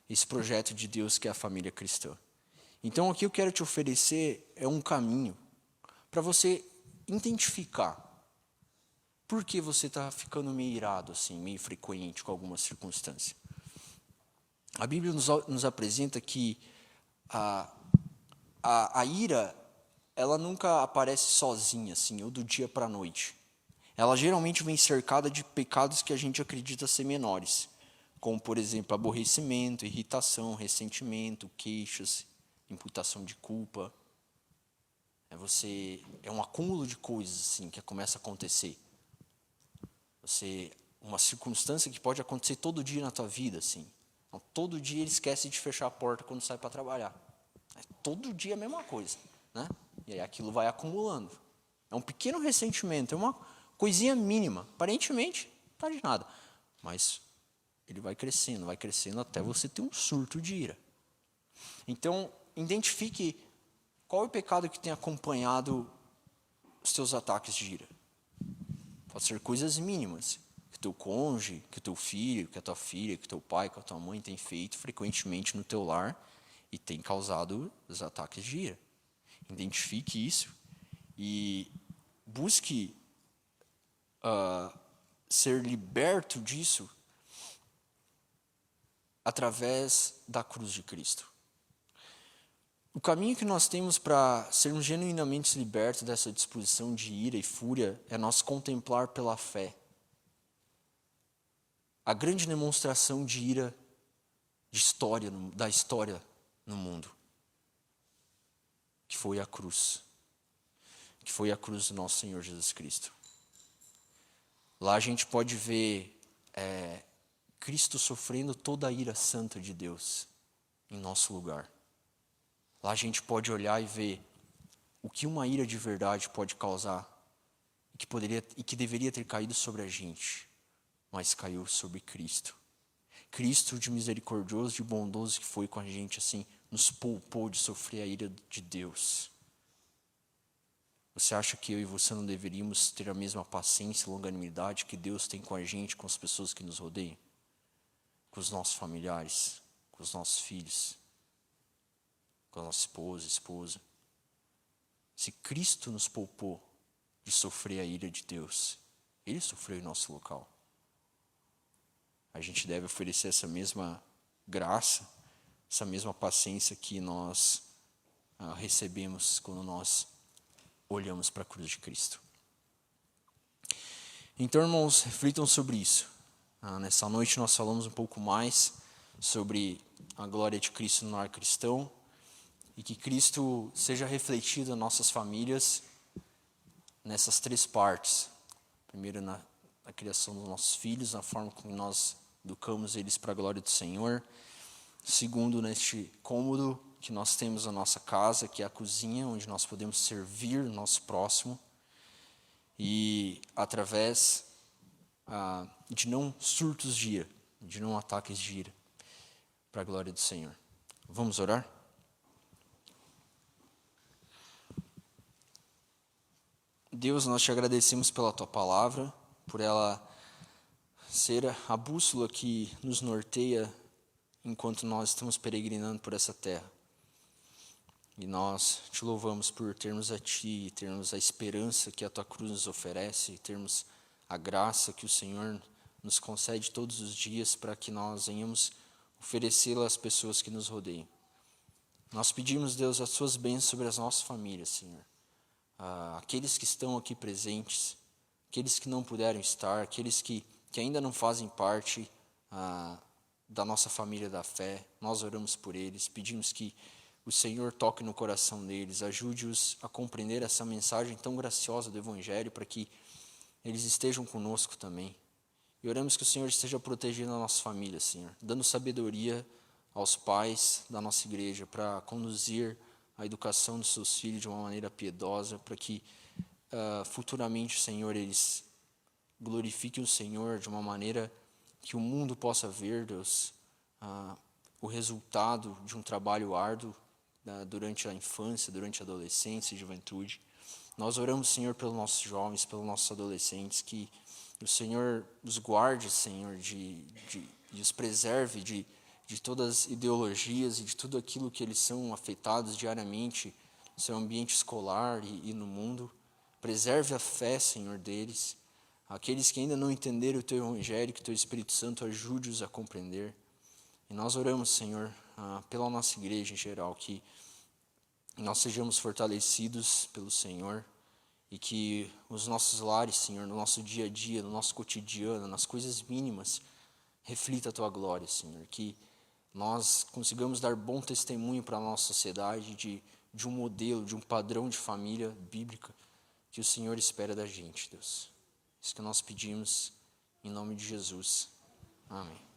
esse projeto de Deus que é a família cristã. Então, o que eu quero te oferecer é um caminho para você identificar por que você está ficando meio irado, assim, meio frequente com alguma circunstância. A Bíblia nos apresenta que a ira, ela nunca aparece sozinha, assim, ou do dia para a noite. Ela geralmente vem cercada de pecados que a gente acredita ser menores, como, por exemplo, aborrecimento, irritação, ressentimento, queixas, imputação de culpa. É um acúmulo de coisas assim que começa a acontecer. Uma circunstância que pode acontecer todo dia na tua vida, assim. Então, todo dia ele esquece de fechar a porta quando sai para trabalhar. Todo dia a mesma coisa, né? E aí aquilo vai acumulando. É um pequeno ressentimento, é uma coisinha mínima. Aparentemente, não está de nada. Mas ele vai crescendo até você ter um surto de ira. Então, identifique qual é o pecado que tem acompanhado os teus ataques de ira. Pode ser coisas mínimas, que o teu cônjuge, que o teu filho, que a tua filha, que o teu pai, que a tua mãe tem feito frequentemente no teu lar e tem causado os ataques de ira. Identifique isso e busque ser liberto disso através da cruz de Cristo. O caminho que nós temos para sermos genuinamente libertos dessa disposição de ira e fúria é nós contemplar pela fé a grande demonstração de ira da história no mundo, que foi a cruz do nosso Senhor Jesus Cristo. Lá a gente pode ver Cristo sofrendo toda a ira santa de Deus em nosso lugar. Lá a gente pode olhar e ver o que uma ira de verdade pode causar e que deveria ter caído sobre a gente, mas caiu sobre Cristo. Cristo, de misericordioso, de bondoso que foi com a gente, assim, nos poupou de sofrer a ira de Deus. Você acha que eu e você não deveríamos ter a mesma paciência e longanimidade que Deus tem com a gente, com as pessoas que nos rodeiam? Com os nossos familiares, com os nossos filhos, com a nossa esposa. Se Cristo nos poupou de sofrer a ira de Deus, Ele sofreu em nosso local. A gente deve oferecer essa mesma graça, essa mesma paciência que nós recebemos quando nós olhamos para a cruz de Cristo. Então, irmãos, reflitam sobre isso. Nessa noite nós falamos um pouco mais sobre a glória de Cristo no lar cristão, e que Cristo seja refletido em nossas famílias nessas três partes. Primeiro, na criação dos nossos filhos, na forma como nós educamos eles para a glória do Senhor. Segundo, neste cômodo que nós temos na nossa casa, que é a cozinha, onde nós podemos servir o nosso próximo. E através de não surtos de ira, de não ataques de ira, para a glória do Senhor. Vamos orar? Deus, nós te agradecemos pela tua palavra, por ela ser a bússola que nos norteia enquanto nós estamos peregrinando por essa terra. E nós te louvamos por termos a ti, termos a esperança que a tua cruz nos oferece, termos a graça que o Senhor nos concede todos os dias para que nós venhamos oferecê-la às pessoas que nos rodeiam. Nós pedimos, Deus, as suas bênçãos sobre as nossas famílias, Senhor. Aqueles que estão aqui presentes, aqueles que não puderam estar, aqueles que ainda não fazem parte da nossa família da fé, nós oramos por eles, pedimos que o Senhor toque no coração deles, ajude-os a compreender essa mensagem tão graciosa do Evangelho, para que eles estejam conosco também. E oramos que o Senhor esteja protegendo a nossa família, Senhor, dando sabedoria aos pais da nossa igreja para conduzir a educação dos seus filhos de uma maneira piedosa, para que futuramente, Senhor, eles glorifiquem o Senhor de uma maneira que o mundo possa ver, Deus, o resultado de um trabalho árduo durante a infância, durante a adolescência e juventude. Nós oramos, Senhor, pelos nossos jovens, pelos nossos adolescentes, que o Senhor os guarde, Senhor, e os preserve de todas as ideologias e de tudo aquilo que eles são afetados diariamente no seu ambiente escolar e no mundo. Preserve a fé, Senhor, deles. Aqueles que ainda não entenderam o Teu Evangelho, que o Teu Espírito Santo ajude-os a compreender. E nós oramos, Senhor, pela nossa igreja em geral, que nós sejamos fortalecidos pelo Senhor e que os nossos lares, Senhor, no nosso dia a dia, no nosso cotidiano, nas coisas mínimas, reflita a Tua glória, Senhor. Que nós consigamos dar bom testemunho para a nossa sociedade de um modelo, de um padrão de família bíblica que o Senhor espera da gente, Deus. Isso que nós pedimos em nome de Jesus. Amém.